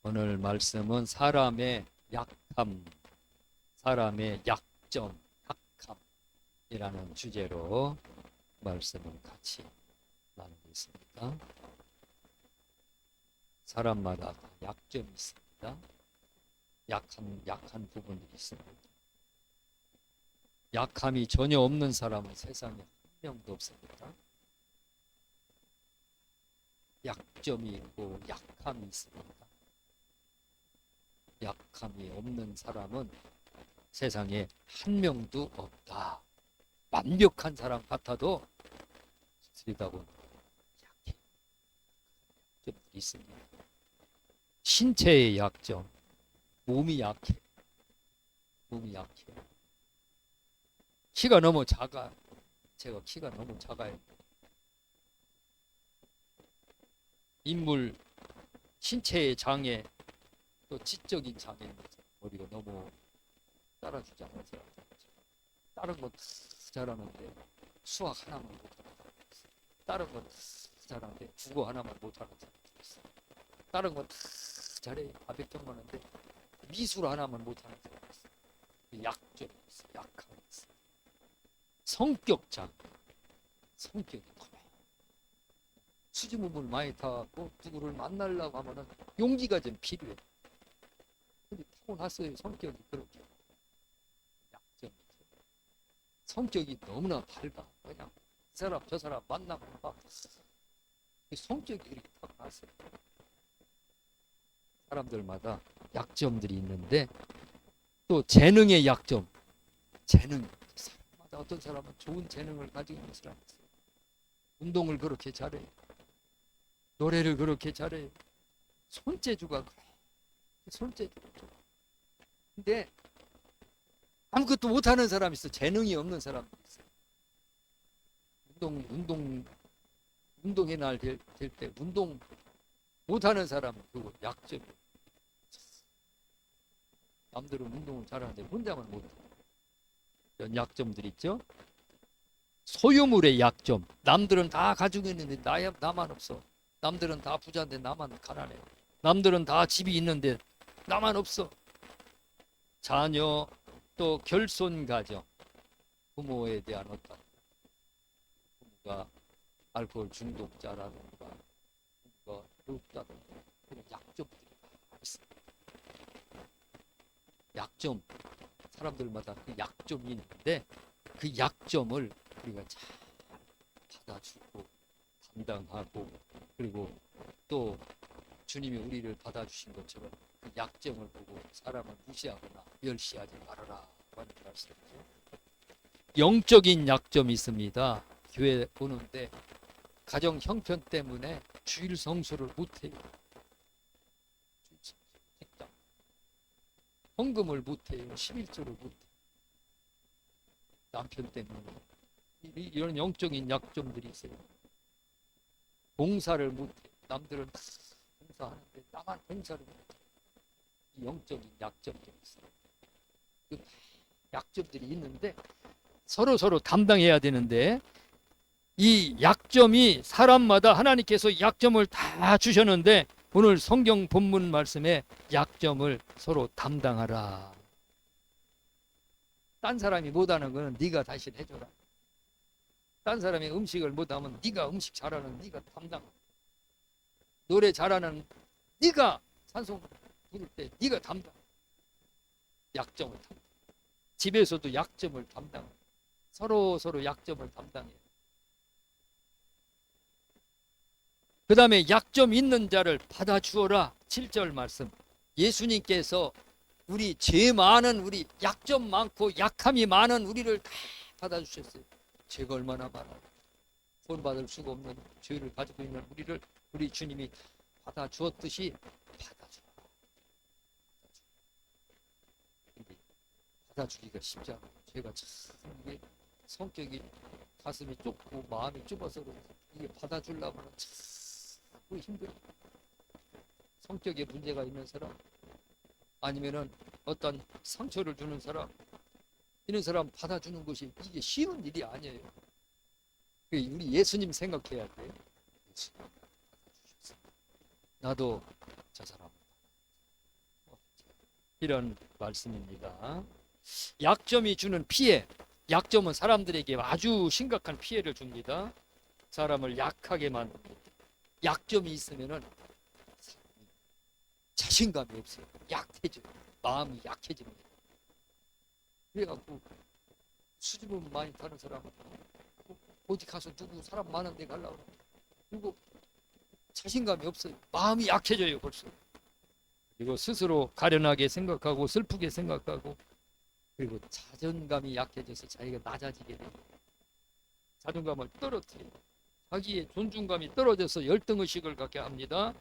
오늘 말씀은 사람의 약함, 사람의 약점, 약함이라는 주제로 말씀을 같이 나누고 있습니다. 사람마다 다 약점이 있습니다. 약한 부분들이 있습니다. 약함이 전혀 없는 사람은 세상에 한 명도 없습니다. 약점이 있고 약함이 있습니다. 약함이 없는 사람은 세상에 한 명도 없다. 완벽한 사람 같아도 들여다보면 약해. 좀 있습니다. 신체의 약점, 몸이 약해. 몸이 약해. 키가 너무 작아. 제가 키가 너무 작아요. 인물 신체의 장애, 또 지적인 장애, 머리가 너무 따라주지 않아서 다른 건 잘하는데 수학 하나만 못하는 사람 있어. 다른 건 잘하는데 국어 하나만 못하는 사람 있어. 다른 건 잘해 아백경하는데 미술 하나만 못하는 사람 있어. 약점이 있어. 약함이 있어. 성격 장, 성격이 너무 수줍음을 많이 타고 누구를 만나려고 하면은 용기가 좀 필요해. 근데 타고났어요. 성격이 그렇게 약점이 있어. 성격이 너무나 밝아. 그냥 이 사람 저 사람 만나면 막 성격이 이렇게 타고났어요. 사람들마다 약점들이 있는데 또 재능의 약점, 재능. 사람마다 어떤 사람은 좋은 재능을 가지고 있는 사람이 있어요. 운동을 그렇게 잘해, 노래를 그렇게 잘해, 손재주가 그래. 손재주가 좋아. 근데 아무것도 못하는 사람이 있어. 재능이 없는 사람도 있어. 운동의 날 될 때 운동 못하는 사람은 그거 약점이. 남들은 운동을 잘하는데 혼자만 못해. 이런 약점들 있죠. 소유물의 약점. 남들은 다 가지고 있는데 나만 없어. 남들은 다 부자인데 나만 가난해. 남들은 다 집이 있는데 나만 없어. 자녀, 또 결손 가정. 부모에 대한 어떤 부모가 알코올 중독자라든가 부모가 괴롭다든가 그런 약점들이 있습니다. 약점. 사람들마다 그 약점이 있는데 그 약점을 우리가 잘 받아주고 감당하고 그리고 또 주님이 우리를 받아주신 것처럼 그 약점을 보고 사람을 무시하거나 멸시하지 말아라 하는 말씀이죠. 영적인 약점이 있습니다. 교회 오는데 가정 형편 때문에 주일 성수를 못해요. 헌금을 못해요. 11조를 못해요. 남편 때문에. 이런 영적인 약점들이 있어요. 봉사를 못해. 남들은 봉사하는데 나만 봉사를 못해. 이 영적인 약점들이 있어요. 그 약점들이 있는데 서로 담당해야 되는데 이 약점이 사람마다 하나님께서 약점을 다 주셨는데 오늘 성경 본문 말씀에 약점을 서로 담당하라. 딴 사람이 못하는 거는 네가 다시 해줘라. 딴 사람이 음식을 못하면 네가 음식 잘하는 네가 담당. 노래 잘하는 네가 찬송 부를 때 네가 담당. 약점을 담당. 집에서도 약점을 담당. 서로 약점을 담당해. 그 다음에 약점 있는 자를 받아주어라. 7절 말씀. 예수님께서 우리 죄 많은 우리 약점 많고 약함이 많은 우리를 다 받아주셨어요. 죄가 얼마나 많아요. 본받을 수가 없는 죄를 가지고 있는 우리를 우리 주님이 받아주었듯이 받아줘. 받아주기가 쉽지 않아요. 제가 참 이게 성격이 가슴이 좁고 마음이 좁아서 이게 받아주려면 참 힘들어요. 성격에 문제가 있는 사람 아니면은 어떤 상처를 주는 사람 이런 사람 받아주는 것이 이게 쉬운 일이 아니에요. 우리 예수님 생각해야 돼요. 예수님 받아주셨어. 나도 저 사람 이런 말씀입니다. 약점이 주는 피해. 약점은 사람들에게 아주 심각한 피해를 줍니다. 사람을 약하게 만듭니다. 약점이 있으면은 자신감이 없어요. 약해져. 마음이 약해집니다. 그래갖고 수줍음 많이 타는 사람은 어디 가서 누구 사람 많은 데 가려고 그리고 자신감이 없어요. 마음이 약해져요 벌써. 그리고 스스로 가련하게 생각하고 슬프게 생각하고 그리고 자존감이 약해져서 자기가 낮아지게 돼요. 자존감을 떨어뜨려요. 자기의 존중감이 떨어져서 열등의식을 갖게 합니다.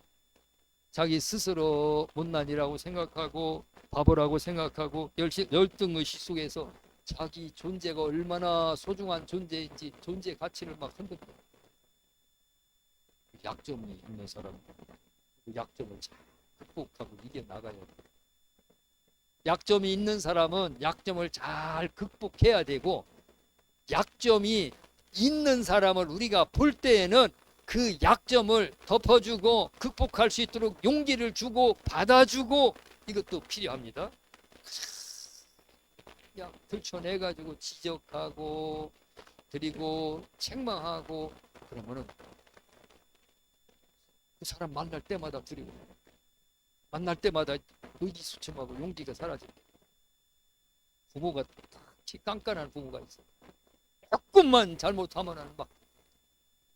자기 스스로 못난이라고 생각하고 바보라고 생각하고 열등의식 속에서 자기 존재가 얼마나 소중한 존재인지 존재 가치를 막 흔듭니다. 약점이 있는 사람 그 약점을 잘 극복하고 이겨나가야 돼요. 약점이 있는 사람은 약점을 잘 극복해야 되고 약점이 있는 사람을 우리가 볼 때에는 그 약점을 덮어주고 극복할 수 있도록 용기를 주고 받아주고 이것도 필요합니다. 그냥 들춰내가지고 지적하고 그리고 책망하고 그러면은 그 사람 만날 때마다 두려워. 만날 때마다 의기소침하고 용기가 사라집니다. 부모가 특히 깐깐한 부모가 있어요. 조금만 잘못하면 막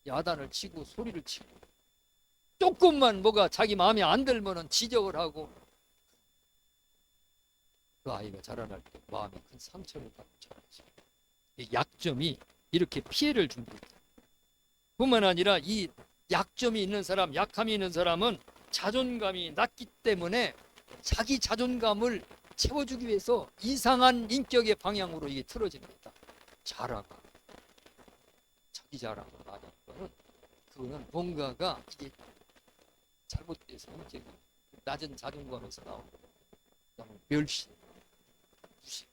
야단을 치고 소리를 치고 조금만 뭐가 자기 마음에 안 들면 지적을 하고 그 아이가 자라날 때 마음에 큰 상처를 받고 자라죠. 이 약점이 이렇게 피해를 줍니다. 뿐만 아니라 이 약점이 있는 사람, 약함이 있는 사람은 자존감이 낮기 때문에 자기 자존감을 채워주기 위해서 이상한 인격의 방향으로 이게 틀어집니다. 자라가 자기 자랑을 많이 하는 거는 그거는 뭔가가 이게 잘못돼서 이제 낮은 자존감에서 나오는 멸시, 무시,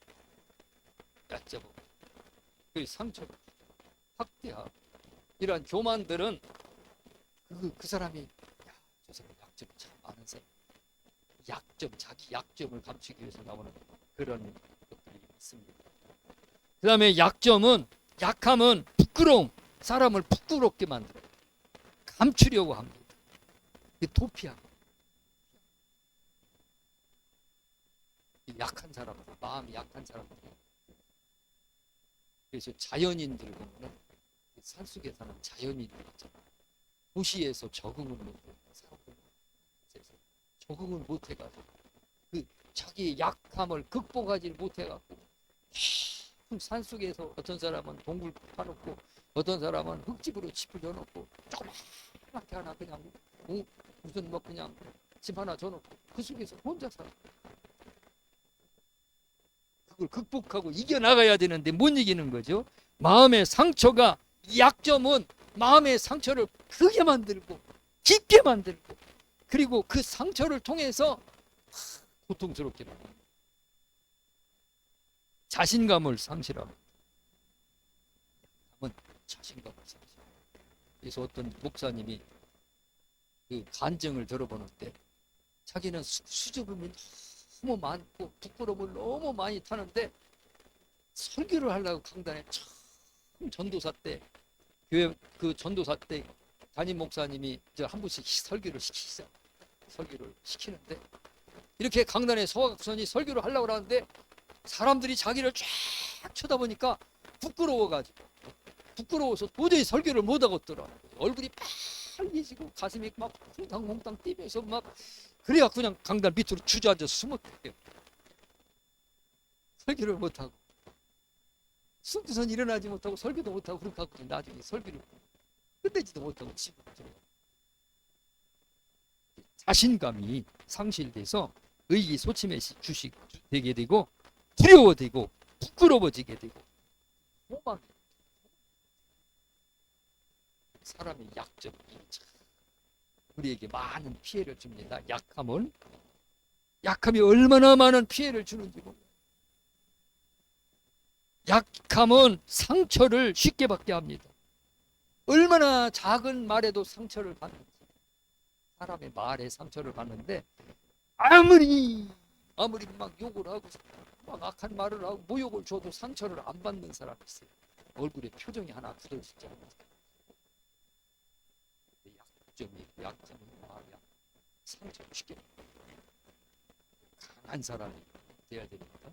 얕잡고 그 상처를 확대하고 이러한 교만들은 그 사람이 저 사람 약점이 참 많은 사람 약점 자기 약점을 감추기 위해서 나오는 그런 것들이 있습니다. 그 다음에 약함은 부끄러움 사람을 부끄럽게 만들어요. 감추려고 합니다. 도피하고 약한 사람들 마음이 약한 사람들 그래서 자연인들 보면 산속에 사는 자연인들 있잖아요. 도시에서 적응을 못해요. 적응을 못해가지고 그 자기의 약함을 극복하지 못해갖고 산속에서 어떤 사람은 동굴 파놓고 어떤 사람은 흙집으로 집을 져놓고 조그맣게 하나 그냥 무슨 뭐 그냥 집 하나 져놓고 그 속에서 혼자 살아. 그걸 극복하고 이겨나가야 되는데 못 이기는 거죠. 마음의 상처가 약점은 마음의 상처를 크게 만들고 깊게 만들고 그리고 그 상처를 통해서 고통스럽게 만듭니다. 자신감을 상실하고 자신감을 상실하고 그래서 어떤 목사님이 그 간증을 들어보는데 자기는 수줍음이 너무 많고 부끄러움을 너무 많이 타는데 설교를 하려고 강단에 처음 전도사 때 교회 그 전도사 때 담임 목사님이 이제 한 번씩 설교를 시키시죠. 설교를 시키는데 이렇게 강단에 서학선이 설교를 하려고 하는데 사람들이 자기를 쫙 쳐다보니까 부끄러워서 도저히 설교를 못 하겠더라. 얼굴이 빨개지고 가슴이 막 쿵탕쿵탕 뛰면서 막 그래야 그냥 강단 밑으로 주저앉아서 숨었대요. 설교를 못하고 숨도선 일어나지 못하고 설교도 못하고 그렇게 하고 나중에 설교를 끝내지도 못하고 집으로 들어가요. 자신감이 상실돼서 의기소침해지게 되고 두려워지고 부끄러워지게 되고 소망이 사람의 약점이 우리에게 많은 피해를 줍니다. 약함이 얼마나 많은 피해를 주는지 몰라요. 약함은 상처를 쉽게 받게 합니다. 얼마나 작은 말에도 상처를 받는지 사람의 말에 상처를 받는데 아무리 아무리 막 욕을 하고 막 악한 말을 하고 모욕을 줘도 상처를 안 받는 사람이 있어요. 얼굴에 표정이 하나 굳어지지 않아요. 약점이 말이야. 상처를 쉽게 강한 사람이 돼야 됩니다.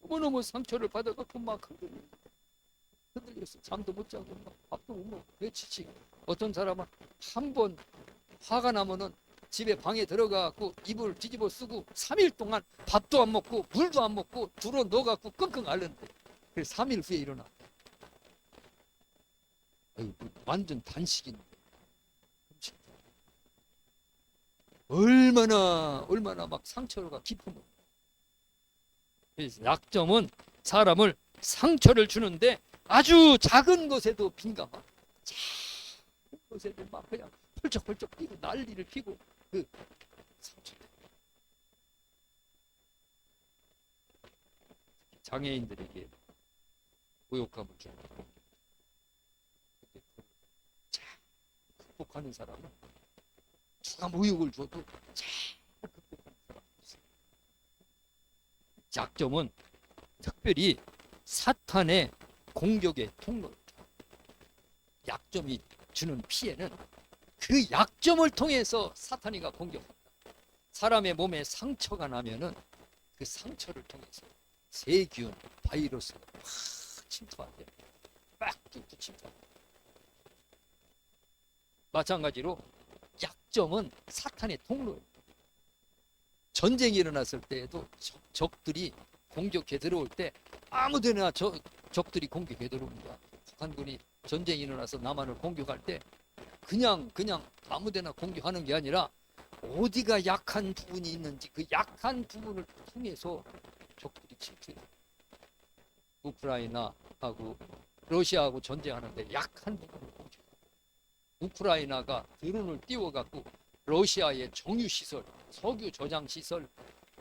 너무너무 상처를 받아갖고 막 흔들려서 잠도 못 자고 막 밥도 못 먹고 외치지. 어떤 사람은 한 번 화가 나면은 집에 방에 들어가갖고 이불 뒤집어 쓰고 3일 동안 밥도 안 먹고 물도 안 먹고 들어 넣어갖고 끙끙 앓는데 그래서 3일 후에 일어나. 완전 단식인데 얼마나 막 상처가 깊으면. 그래서 약점은 사람을 상처를 주는데 아주 작은 것에도 민감하고 작은 것에도 막 그냥 펄쩍펄쩍 뛰고 난리를 피고 그 상처. 장애인들에게 모욕감을 주는 극복하는 사람은 누가 모욕을 줘도 잘 극복하는 사람이 있어요. 약점은 특별히 사탄의 공격의 통로입니다. 약점이 주는 피해는 그 약점을 통해서 사탄이가 공격합니다. 사람의 몸에 상처가 나면은 그 상처를 통해서 세균, 바이러스가 막 침투한대요. 막 뚝뚝 침투합니다. 마찬가지로 약점은 사탄의 통로예요. 전쟁이 일어났을 때에도 적들이 공격해 들어올 때 아무데나 적들이 공격해 들어옵니다. 북한군이 전쟁이 일어나서 남한을 공격할 때 그냥 아무데나 공격하는 게 아니라 어디가 약한 부분이 있는지 그 약한 부분을 통해서 적들이 침투해요. 우크라이나하고 러시아하고 전쟁하는데 약한 부분을 공격해요. 우크라이나가 드론을 띄워갖고 러시아의 정유시설, 석유 저장시설,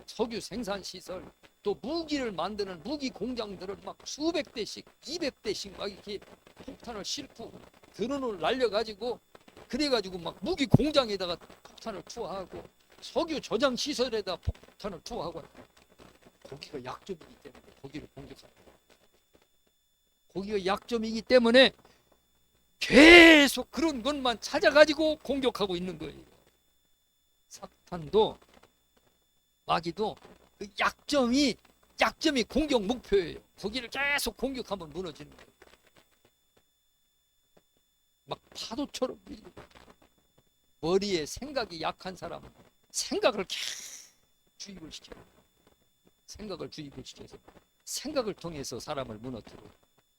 석유 생산시설, 또 무기를 만드는 무기 공장들을 막 수백 대씩, 200대씩 막 이렇게 폭탄을 싣고 드론을 날려가지고 그래가지고 막 무기 공장에다가 폭탄을 투하하고 석유 저장시설에다 폭탄을 투하하고 거기가 약점이기 때문에 거기를 공격하는 거예요. 거기가 약점이기 때문에 계속 그런 것만 찾아가지고 공격하고 있는 거예요. 사탄도 마귀도 그 약점이 공격 목표예요. 거기를 계속 공격하면 무너지는 거예요. 막 파도처럼 밀리고. 머리에 생각이 약한 사람은 생각을 계속 주입을 시켜요. 생각을 주입을 시켜서 생각을 통해서 사람을 무너뜨려.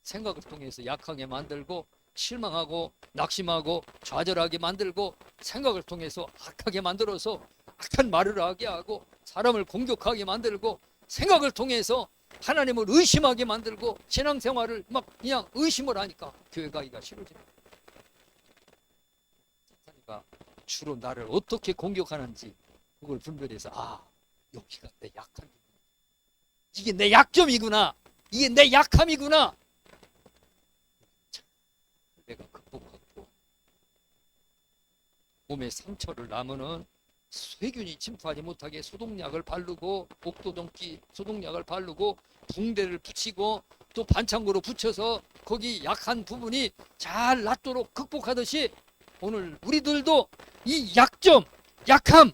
생각을 통해서 약하게 만들고 실망하고 낙심하고 좌절하게 만들고 생각을 통해서 악하게 만들어서 악한 말을 하게 하고 사람을 공격하게 만들고 생각을 통해서 하나님을 의심하게 만들고 신앙생활을 막 그냥 의심을 하니까 교회 가기가 싫어지는 거예요. 사탄이가 주로 나를 어떻게 공격하는지 그걸 분별해서 여기가 내 약한 부분, 이게 내 약점이구나, 이게 내 약함이구나, 내가 극복하고 몸에 상처를 나면은 세균이 침투하지 못하게 소독약을 바르고 옥도정기 소독약을 바르고 붕대를 붙이고 또 반창고로 붙여서 거기 약한 부분이 잘 낫도록 극복하듯이 오늘 우리들도 이 약점, 약함,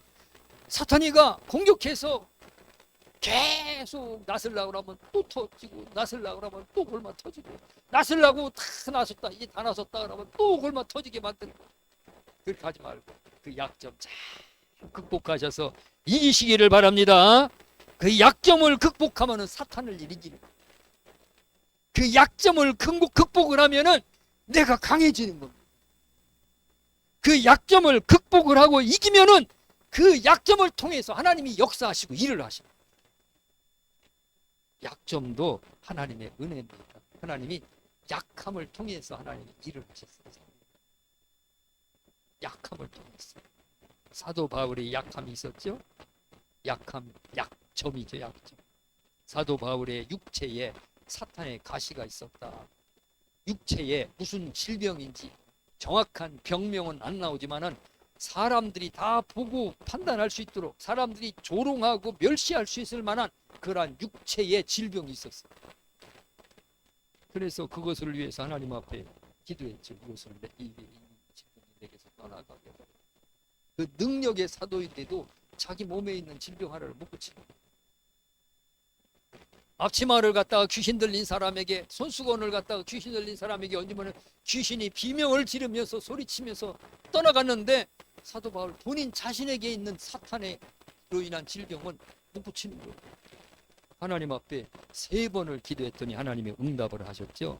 사탄이가 공격해서 계속 나서려고 하면 또 터지고 나서려고 하면 또 골마 터지고 나서려고 다 나섰다 이게 다 나섰다 그러면 또 골마 터지게 만들고 그렇게 하지 말고 그 약점 잘 극복하셔서 이기시기를 바랍니다. 그 약점을 극복하면은 사탄을 이기는 거예요. 그 약점을 극복을 하면은 내가 강해지는 겁니다. 그 약점을 극복을 하고 이기면은 그 약점을 통해서 하나님이 역사하시고 일을 하십니다. 약점도 하나님의 은혜입니다. 하나님이 약함을 통해서 하나님이 일을 하셨습니다. 약함을 통해서 사도 바울이 약함이 있었죠. 약점이죠. 약점. 사도 바울의 육체에 사탄의 가시가 있었다. 육체에 무슨 질병인지 정확한 병명은 안 나오지만은 사람들이 다 보고 판단할 수 있도록, 사람들이 조롱하고 멸시할 수 있을 만한 그러한 육체의 질병이 있었어요. 그래서 그것을 위해서 하나님 앞에 기도했죠. 그것을 이 질병이 내게서 떠나가게. 그 능력의 사도인데도 자기 몸에 있는 질병 하나를 못 고치는 거예요. 앞치마를 갖다가 귀신 들린 사람에게, 손수건을 갖다가 귀신 들린 사람에게 얹으면 귀신이 비명을 지르면서 소리치면서 떠나갔는데, 사도 바울 본인 자신에게 있는 사탄으로 인한 질병은 못 고치는 거예요. 하나님 앞에 3번을 기도했더니 하나님이 응답을 하셨죠.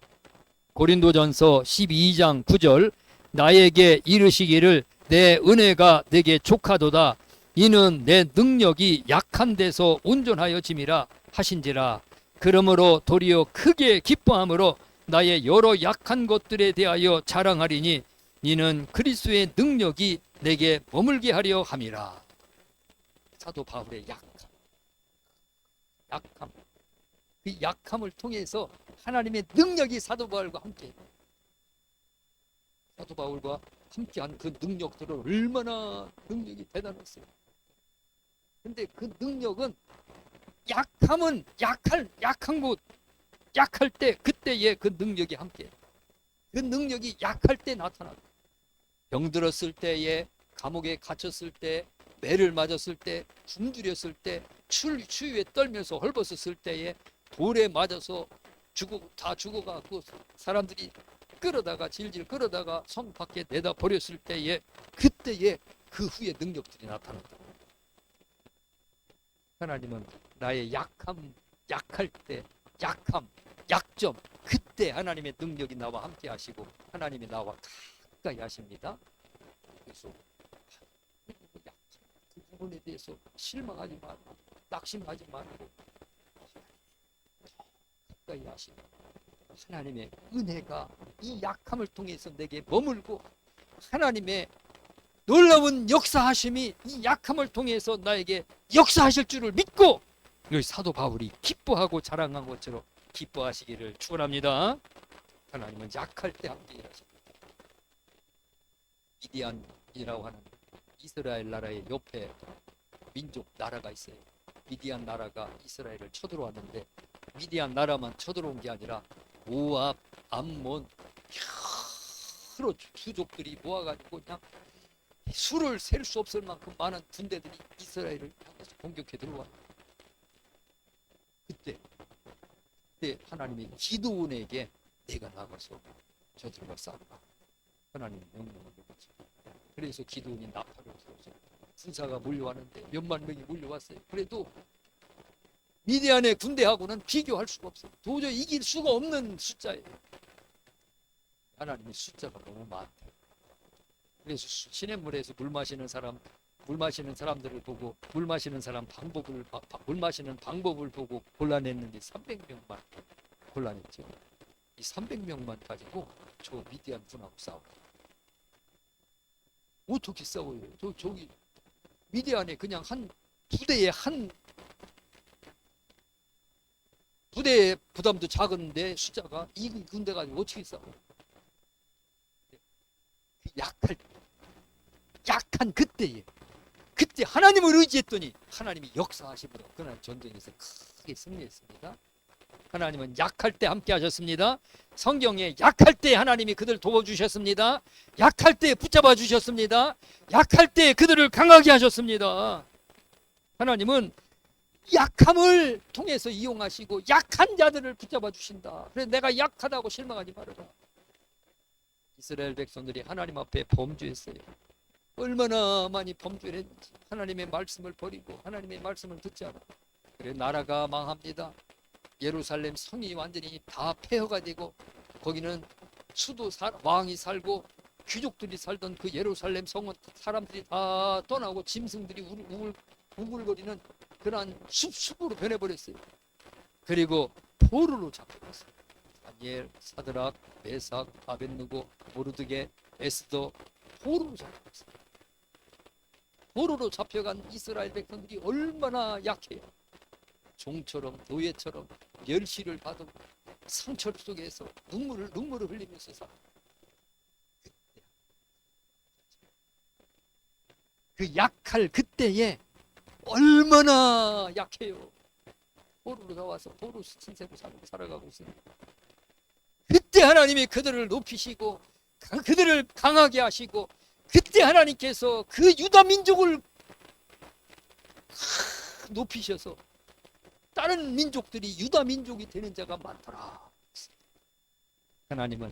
고린도전서 12장 9절, 나에게 이르시기를 내 은혜가 내게 족하도다. 이는 내 능력이 약한 데서 온전하여 짐이라 하신지라. 그러므로 도리어 크게 기뻐함으로 나의 여러 약한 것들에 대하여 자랑하리니 이는 그리스도의 능력이 내게 머물게 하려 함이라. 사도 바울의 약함, 그 약함을 통해서 하나님의 능력이 사도 바울과 함께, 사도 바울과 함께한 그 능력들은 얼마나 능력이 대단했어요. 근데 그 능력은 약함은 약한 곳, 약할 때, 그때에 그 능력이 함께, 그 능력이 약할 때 나타나요. 병들었을 때에, 감옥에 갇혔을 때, 매를 맞았을 때, 굶주렸을 때, 추위에 떨면서 헐벗었을 때에, 돌에 맞아서 다 죽어가고 사람들이 끌어다가 질질 끌어다가 성 밖에 내다 버렸을 때에, 그때에 그 후에 능력들이 나타난다. 하나님은 나의 약할 때, 약점, 그때 하나님의 능력이 나와 함께 하시고 하나님이 나와 가까이 하십니다. 그래서 그 부분에 대해서 실망하지 말고 낙심하지 말고 가까이 하시는 하나님의 은혜가 이 약함을 통해서 내게 머물고, 하나님의 놀라운 역사하심이 이 약함을 통해서 나에게 역사하실 줄을 믿고, 여기 사도 바울이 기뻐하고 자랑한 것처럼 기뻐하시기를 축원합니다. 하나님은 약할 때 함께 일하십니다. 미디안이라고 하는 이스라엘 나라의 옆에 민족 나라가 있어요. 미디안 나라가 이스라엘을 쳐들어왔는데, 미디안 나라만 쳐들어온 게 아니라 모압, 암몬 여러 부족들이 모아가지고 그냥 수를 셀 수 없을 만큼 많은 군대들이 이스라엘을 향해서 공격해 들어와요. 그때 하나님이 기드온에게 내가 나가서 저들과 싸우라, 하나님이 명령을 내렸죠. 그래서 기드온이 나팔을 불어서 군사가 몰려왔는데 몇만 명이 몰려왔어요. 그래도 미디안의 군대하고는 비교할 수가 없어요. 도저히 이길 수가 없는 숫자예요. 하나님의 숫자가 너무 많대요. 그래서 시냇물에서 물 마시는 사람들을 보고 물 마시는 방법을 보고 골라냈는데 300명만 골라냈죠. 이 300명만 가지고 저 미디안 군하고 싸워요. 어떻게 싸워요? 저기 미디안에 그냥 한 부대의 부담도 작은데 숫자가 이 군대 가지고 어떻게 싸워요? 약한 그때 하나님을 의지했더니 하나님이 역사하심으로 그날 전쟁에서 크게 승리했습니다. 하나님은 약할 때 함께 하셨습니다. 성경에 약할 때 하나님이 그들 도와주셨습니다. 약할 때 붙잡아 주셨습니다. 약할 때 그들을 강하게 하셨습니다. 하나님은 약함을 통해서 이용하시고 약한 자들을 붙잡아 주신다. 그래서 내가 약하다고 실망하지 말아라. 이스라엘 백성들이 하나님 앞에 범죄했어요. 얼마나 많이 범죄를 했는지. 하나님의 말씀을 버리고 하나님의 말씀을 듣지 않아. 그래 나라가 망합니다. 예루살렘 성이 완전히 다 폐허가 되고, 거기는 왕이 살고 귀족들이 살던 그 예루살렘 성은 사람들이 다 떠나고 짐승들이 우글거리는 그러한 숲으로 변해버렸어요. 그리고 포로로 잡혀갔어요. 다니엘, 사드락, 메삭, 아벳느고, 모르드게, 에스더 포로로 잡혀갔어요. 포로로 잡혀간 이스라엘 백성들이 얼마나 약해요. 종처럼 노예처럼 멸시를 받고 상처 속에서 눈물을 흘리면서 살아요. 그 약할 그때에 얼마나 약해요. 포로로 나와서 포로 신세로 살아가고 있습니다. 그때 하나님이 그들을 높이시고 그들을 강하게 하시고, 그때 하나님께서 그 유다 민족을 높이셔서 다른 민족들이 유다 민족이 되는 자가 많더라. 하나님은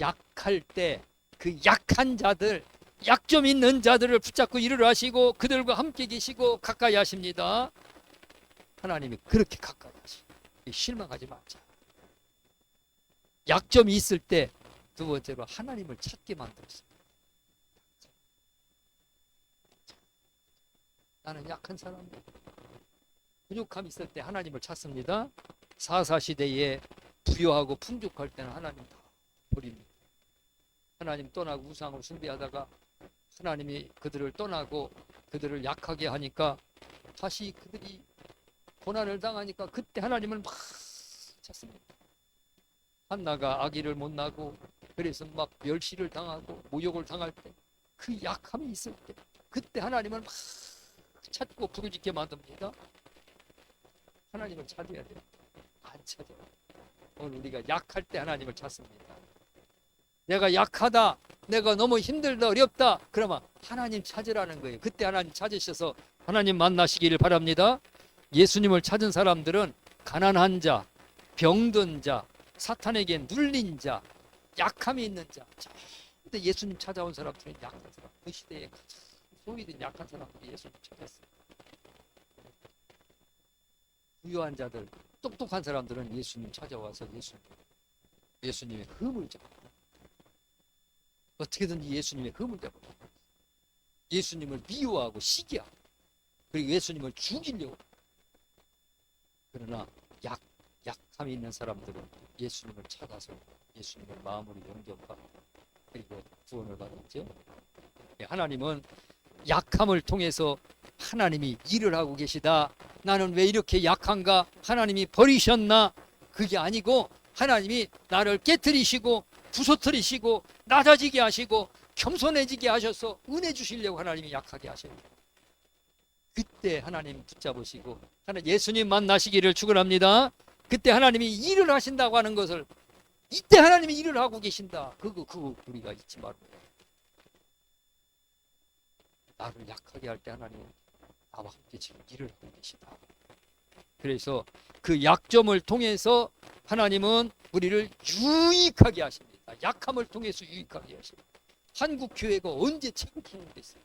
약할 때 그 약한 자들, 약점 있는 자들을 붙잡고 일을 하시고 그들과 함께 계시고 가까이 하십니다. 하나님이 그렇게 가까이 하시고 실망하지 말자. 약점이 있을 때 두 번째로 하나님을 찾게 만들었습니다. 나는 약한 사람이야. 부족함이 있을 때 하나님을 찾습니다. 사사시대에 부유하고 풍족할 때는 하나님 다 버립니다. 하나님 떠나고 우상을 숭배하다가 하나님이 그들을 떠나고 그들을 약하게 하니까 다시 그들이 고난을 당하니까 그때 하나님을 막 찾습니다. 한나가 아기를 못 낳고 그래서 막 멸시를 당하고 모욕을 당할 때, 그 약함이 있을 때 그때 하나님을 막 찾고 부르짖게 만듭니다. 하나님을 찾아야 돼요. 안 찾아요. 오늘 우리가 약할 때 하나님을 찾습니다. 내가 약하다, 내가 너무 힘들다, 어렵다, 그러면 하나님 찾으라는 거예요. 그때 하나님 찾으셔서 하나님 만나시기를 바랍니다. 예수님을 찾은 사람들은 가난한 자, 병든 자, 사탄에게 눌린 자, 약함이 있는 자, 근데 예수님 찾아온 사람들은 약한 사람, 그 시대에 가장 소위된 약한 사람들이 예수님 찾았어요. 부유한 자들, 똑똑한 사람들은 예수님 찾아와서 예수님의 흠을 잡고 어떻게든지 예수님의 흠을 잡고 예수님을 미워하고 시기하고 그리고 예수님을 죽이려고. 그러나 약함이 있는 사람들은 예수님을 찾아서 예수님의 마음으로 영접하고 그리고 구원을 받았죠. 하나님은 약함을 통해서 하나님이 일을 하고 계시다. 나는 왜 이렇게 약한가? 하나님이 버리셨나? 그게 아니고 하나님이 나를 깨트리시고 부서뜨리시고 낮아지게 하시고 겸손해지게 하셔서 은혜 주시려고 하나님이 약하게 하셔요. 그때 하나님 붙잡으시고 예수님 만나시기를 축원합니다. 그때 하나님이 일을 하신다고 하는 것을, 이때 하나님이 일을 하고 계신다, 그거 우리가 잊지 말고. 나를 약하게 할 때 하나님은 나와 함께 지금 일을 하고 계시다. 그래서 그 약점을 통해서 하나님은 우리를 유익하게 하십니다. 약함을 통해서 유익하게 하십니다. 한국 교회가 언제 최고 부흥됐어요?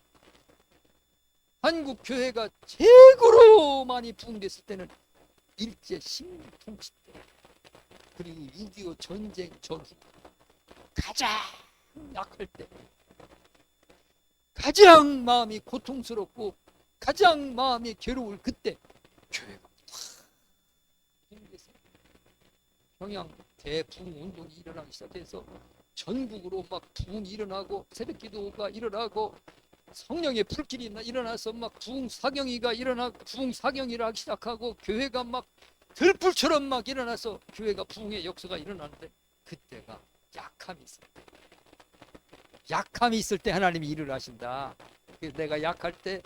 한국 교회가 최고로 많이 부흥됐을 때는 일제 식민통치 때, 그리고 6.25 전쟁 전후, 가장 약할 때, 가장 마음이 고통스럽고 가장 마음이 괴로울 그때 교회가 부흥됐어요. 평양 대부흥 운동이 일어나기 시작해서 전국으로 막 부흥이 일어나고 새벽기도가 일어나고 성령의 불길이 일어나서 막 부흥 사경이가 일어나고 부흥 사경이를 하기 시작하고 교회가 막 들불처럼 막 일어나서 교회가 부흥의 역사가 일어나는데, 그때가 약함이 있을 때, 약함이 있을 때 하나님이 일을 하신다. 그래서 내가 약할 때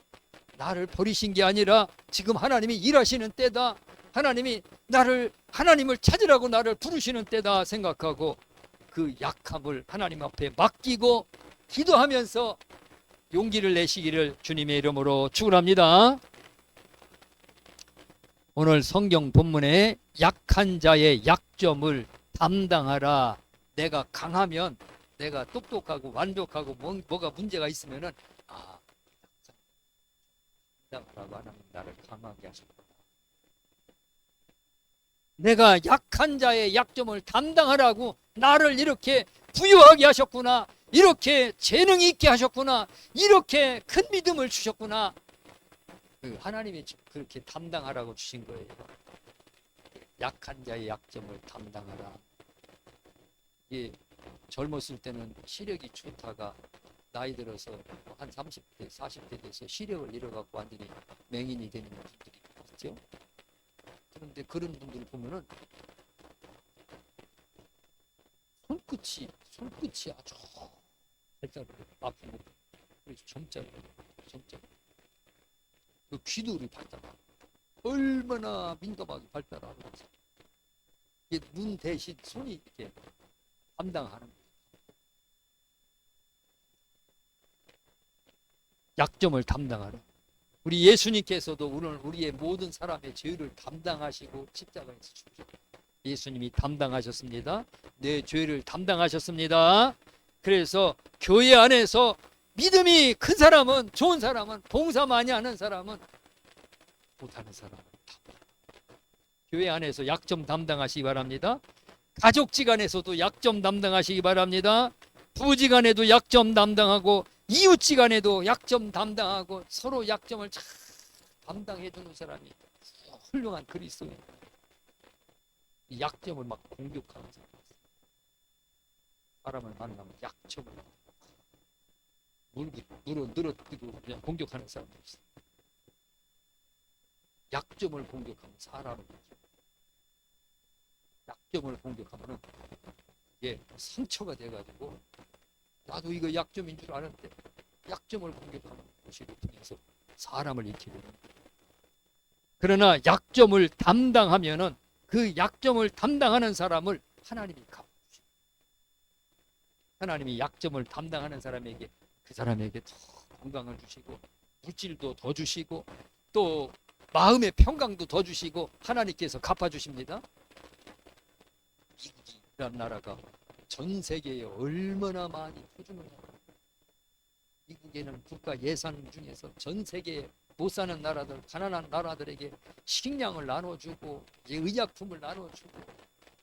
나를 버리신 게 아니라 지금 하나님이 일하시는 때다. 하나님을 찾으라고 나를 부르시는 때다 생각하고 그 약함을 하나님 앞에 맡기고 기도하면서 용기를 내시기를 주님의 이름으로 축원합니다. 오늘 성경 본문에 약한 자의 약점을 담당하라. 내가 강하면, 내가 똑똑하고 완벽하고 뭐가 문제가 있으면은 담당하라고 하나님 나를 강하게 하셨구나. 내가 약한 자의 약점을 담당하라고 나를 이렇게 부유하게 하셨구나. 이렇게 재능 있게 하셨구나. 이렇게 큰 믿음을 주셨구나. 하나님이 그렇게 담당하라고 주신 거예요. 약한 자의 약점을 담당하라. 이게 젊었을 때는 시력이 좋다가 나이 들어서 한 30대, 40대 돼서 시력을 잃어갖고 완전히 맹인이 되는 분들이 있죠. 그런데 그런 분들을 보면은 손끝이 아주 살짝 아프고, 그래서 젊잖아요. 정적. 그 귀들이 발달하고 얼마나 민감하게 발달하고 이게 눈 대신 손이 이렇게 담당하는 거예요. 약점을 담당하는. 우리 예수님께서도 오늘 우리의 모든 사람의 죄를 담당하시고 십자가에서 죽으셨어요. 예수님이 담당하셨습니다. 내 죄를 담당하셨습니다. 그래서 교회 안에서 믿음이 큰 사람은, 좋은 사람은, 봉사 많이 하는 사람은, 못하는 사람은 교회 안에서 약점 담당하시기 바랍니다. 가족지간에서도 약점 담당하시기 바랍니다. 부부지간에도 약점 담당하고 이웃지간에도 약점 담당하고 서로 약점을 잘 담당해 주는 사람이 훌륭한 그리스도예요. 약점을 막 공격하는 사람을 만나면 약점을 물어 늘어뜨리고 그냥 공격하는 사람도 있어요. 약점을 공격하면 사람을 약점을 공격하면은 이게 상처가 돼가지고 나도 이거 약점인 줄 아는데 약점을 공격하는 것을 통해서 사람을 잃게 됩니다. 그러나 약점을 담당하면은 그 약점을 담당하는 사람을 하나님이 갚아주십니다. 하나님이 약점을 담당하는 사람에게 그 사람에게 더 건강을 주시고 물질도 더 주시고 또 마음의 평강도 더 주시고 하나님께서 갚아주십니다. 미국이라는 나라가 전 세계에 얼마나 많이 퍼주는 나라. 미국에는 국가 예산 중에서 전 세계에 못 사는 나라들, 가난한 나라들에게 식량을 나눠주고 의약품을 나눠주고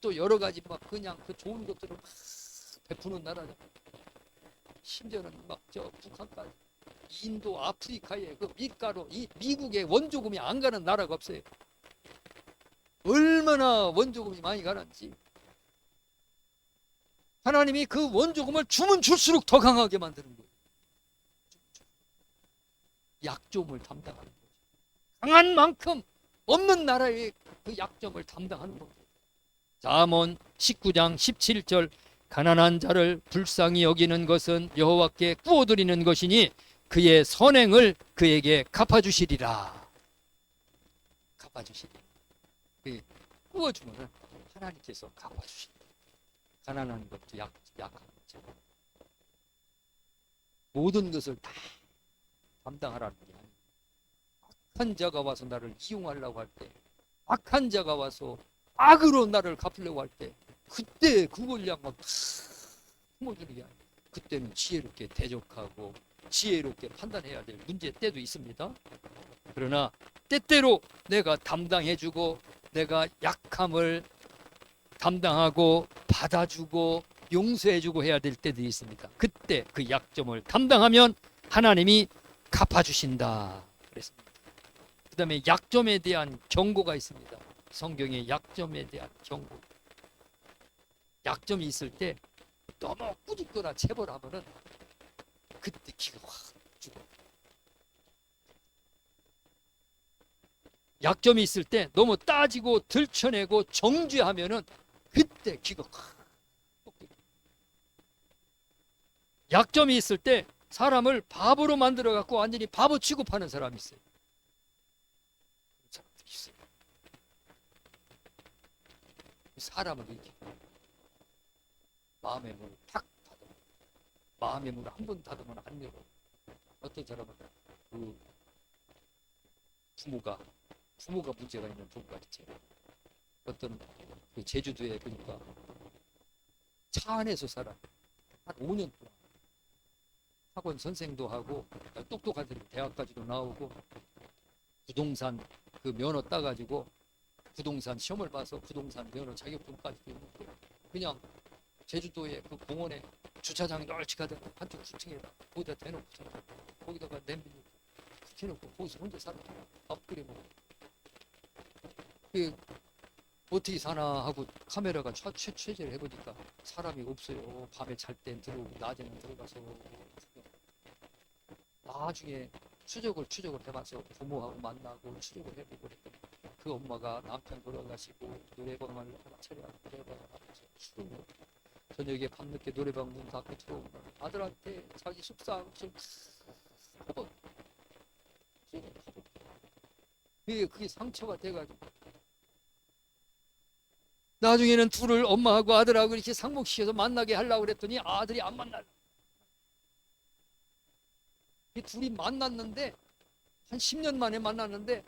또 여러 가지 막 그냥 그 좋은 것들을 막 베푸는 나라들. 심지어는 막 저 북한까지 인도, 아프리카에 그 밀가루, 이 미국의 원조금이 안 가는 나라가 없어요. 얼마나 원조금이 많이 가는지. 하나님이 그 원조금을 주면 줄수록 더 강하게 만드는 거예요. 약점을 담당하는 거죠. 강한 만큼 없는 나라의 그 약점을 담당하는 거죠. 잠언 19장 17절 가난한 자를 불쌍히 여기는 것은 여호와께 꾸어드리는 것이니 그의 선행을 그에게 갚아주시리라. 갚아주시리라. 꾸어주면 하나님께서 갚아주시리라. 가난한 것도 약한 거죠. 모든 것을 다 담당하라는 게 아니에요. 악한 자가 와서 나를 이용하려고 할 때, 악한 자가 와서 악으로 나를 갚으려고 할 때, 그때 그걸 향하고 품어주는 게 아니에요. 그때는 지혜롭게 대적하고 지혜롭게 판단해야 될 문제 때도 있습니다. 그러나 때때로 내가 담당해주고 내가 약함을 담당하고 받아주고 용서해주고 해야 될 때도 있습니다. 그때 그 약점을 담당하면 하나님이 갚아주신다 그랬습니다. 그 다음에 약점에 대한 경고가 있습니다. 성경에 약점에 대한 경고. 약점이 있을 때 너무 꾸짖거나 체벌하면은 그때 기가 확 죽어. 약점이 있을 때 너무 따지고 들춰내고 정죄하면은 그때 기가 확. 약점이 있을 때 사람을 바보로 만들어 갖고 완전히 바보 취급하는 사람이 있어요. 사람들이 있어요. 사람을 이렇게 마음의 문을 탁 닫아. 마음의 문을 한 번 닫으면 안 열어. 어떤 사람은 그 부모가 문제가 있는 부부가 있죠. 어떤 그 제주도에 보니까 차 안에서 살아. 한 5년 동안 학원 선생도 하고 똑똑한 사람이 대학까지도 나오고 부동산 그 면허 따가지고 부동산 시험을 봐서 부동산 면허 자격증까지도 있고 그냥 제주도의 그 공원에 주차장에 널찍하다 한쪽 주층에다 거기다 대놓고 거기다가 냄비 붙여놓고 거기서 혼자 살아. 밥 끓여 먹고 어떻게 사나 하고 카메라가 취재를 해보니까 사람이 없어요. 밤에 잘 땐 들어오고 낮에는 들어가서 나중에 추적을 해봐서 부모하고 만나고 추적을 해보고 그랬더니 그 엄마가 남편 돌아가시고 노래방을 하나 차려하고 노래방을 하면서 술을 저녁에 밤늦게 노래방 문 닫고 들어오면 아들한테 자기 속상한 좀 그게 상처가 돼가지고 나중에는 둘을 엄마하고 아들하고 이렇게 상봉시켜서 만나게 하려고 그랬더니 아들이 안 만나려. 이 둘이 만났는데 한 10년 만에 만났는데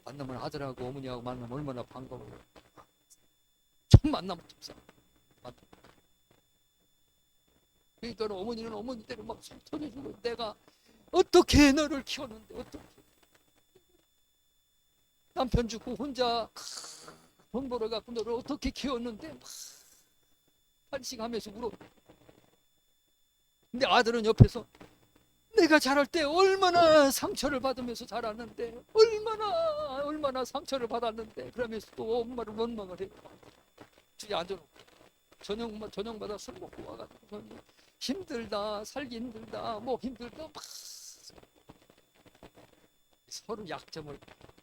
만나면 아들하고 어머니하고 만나면 얼마나 반가워요. 첫 만나면 좀 그러니까 어머니는 어머니대로 막 속 터져주고 내가 어떻게 너를 키웠는데 어떻게 남편 죽고 혼자 돈 벌어갖고 너를 어떻게 키웠는데 막 한식하면서 울어. 근데 아들은 옆에서 내가 자랄 때 얼마나 상처를 받으면서 자랐는데 얼마나 상처를 받았는데 그러면서 또 엄마를 원망을 해요. 주위 앉아놓고 저녁마다 술 먹고 와가지고 힘들다 살기 힘들다 뭐 힘들다 막 서로 약점을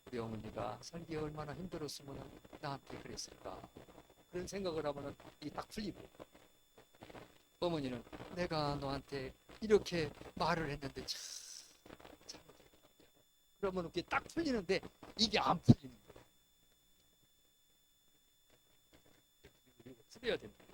우리 어머니가 살기 얼마나 힘들었으면 나한테 그랬을까 그런 생각을 하면은 이게 딱 풀리고 어머니는 내가 너한테 이렇게 말을 했는데 참 잘못했다 그러면 이게 딱 풀리는데 이게 안 풀리는 거예요. 풀어야 됩니다.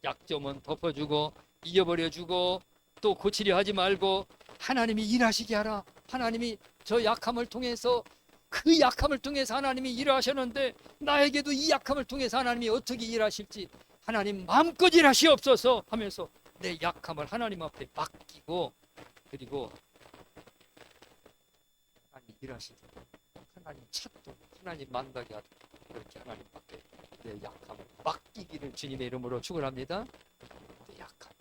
약점은 덮어주고 잊어버려주고 또 고치려 하지 말고 하나님이 일하시게 하라. 하나님이 저 약함을 통해서 그 약함을 통해서 하나님이 일하셨는데 나에게도 이 약함을 통해서 하나님이 어떻게 일하실지 하나님 마음껏 일하시옵소서 하면서 내 약함을 하나님 앞에 맡기고 그리고 하나님 일하시고 하나님 찾고 하나님 만나게 하고 그렇게 하나님 앞에 내 약함을 맡기기를 주님의 이름으로 축원합니다. 내 약함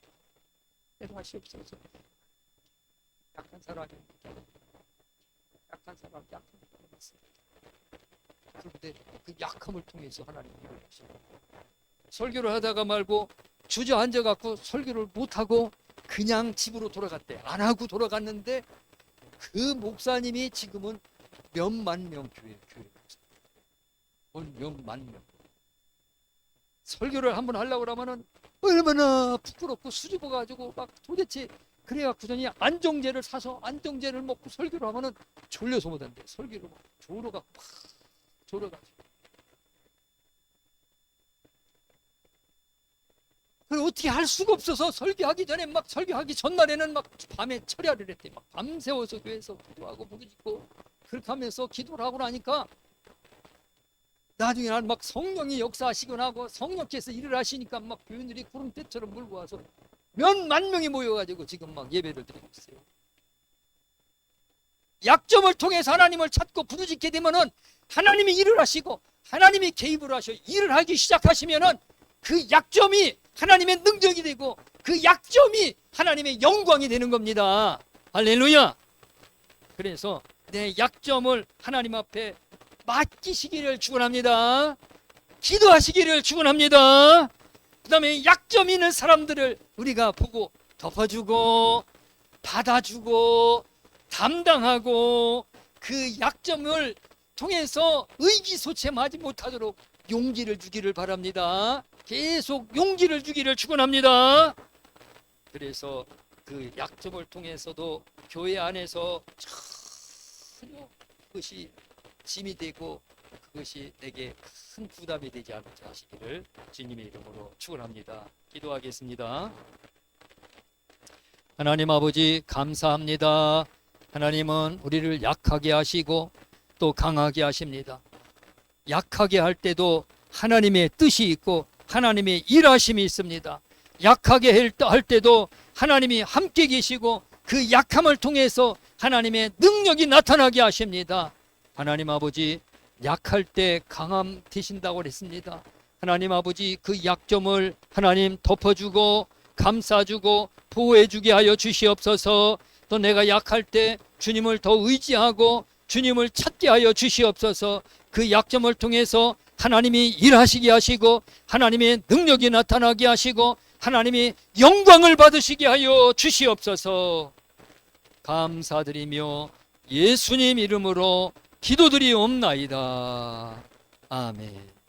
하시옵소서. 약한 사람이 약한 사람 약한 사람이 있습니다. 그런데 그 약함을 통해서 하나님이 일하시고 설교를 하다가 말고 주저앉아 갖고 설교를 못하고 그냥 집으로 돌아갔대. 안 하고 돌아갔는데 그 목사님이 지금은 몇만 명 교회 몇만 명 설교를 한번 하려고 그러면은 얼마나 부끄럽고 수줍어 가지고 막 도대체 그래갖고서니 안정제를 사서 안정제를 먹고 설교를 하면은 졸려서 못한대. 설교를 막 졸어갖고 막 졸어가지고 그걸 어떻게 할 수가 없어서 설교하기 전에 막 설교하기 전날에는 막 밤에 철야를 했대. 막 밤새워서 교회에서 기도하고 부르짖고 그렇게 하면서 기도를 하고 나니까 나중에는 막 성령이 역사하시곤 하고 성령께서 일을 하시니까 막 교인들이 구름대처럼 몰고 와서 몇만 명이 모여가지고 지금 막 예배를 드리고 있어요. 약점을 통해서 하나님을 찾고 부르짖게 되면은 하나님이 일을 하시고 하나님이 개입을 하셔 일을 하기 시작하시면은 그 약점이 하나님의 능력이 되고 그 약점이 하나님의 영광이 되는 겁니다. 할렐루야. 그래서 내 약점을 하나님 앞에 맡기시기를 축원합니다. 기도하시기를 축원합니다. 그 다음에 약점 있는 사람들을 우리가 보고 덮어주고 받아주고 담당하고 그 약점을 통해서 의기소침하지 못하도록 용기를 주기를 바랍니다. 계속 용기를 주기를 축원합니다. 그래서 그 약점을 통해서도 교회 안에서 전혀 그것이 짐이 되고 그것이 내게 큰 부담이 되지 않게 하시기를 주님의 이름으로 축원합니다. 기도하겠습니다. 하나님 아버지 감사합니다. 하나님은 우리를 약하게 하시고 또 강하게 하십니다. 약하게 할 때도 하나님의 뜻이 있고 하나님의 일하심이 있습니다. 약하게 할 때도 하나님이 함께 계시고 그 약함을 통해서 하나님의 능력이 나타나게 하십니다. 하나님 아버지 약할 때 강함 되신다고 그랬습니다. 하나님 아버지 그 약점을 하나님 덮어주고 감싸주고 보호해주게 하여 주시옵소서. 또 내가 약할 때 주님을 더 의지하고 주님을 찾게 하여 주시옵소서. 그 약점을 통해서 하나님이 일하시게 하시고 하나님의 능력이 나타나게 하시고 하나님이 영광을 받으시게 하여 주시옵소서. 감사드리며 예수님 이름으로 기도드리옵나이다. 아멘.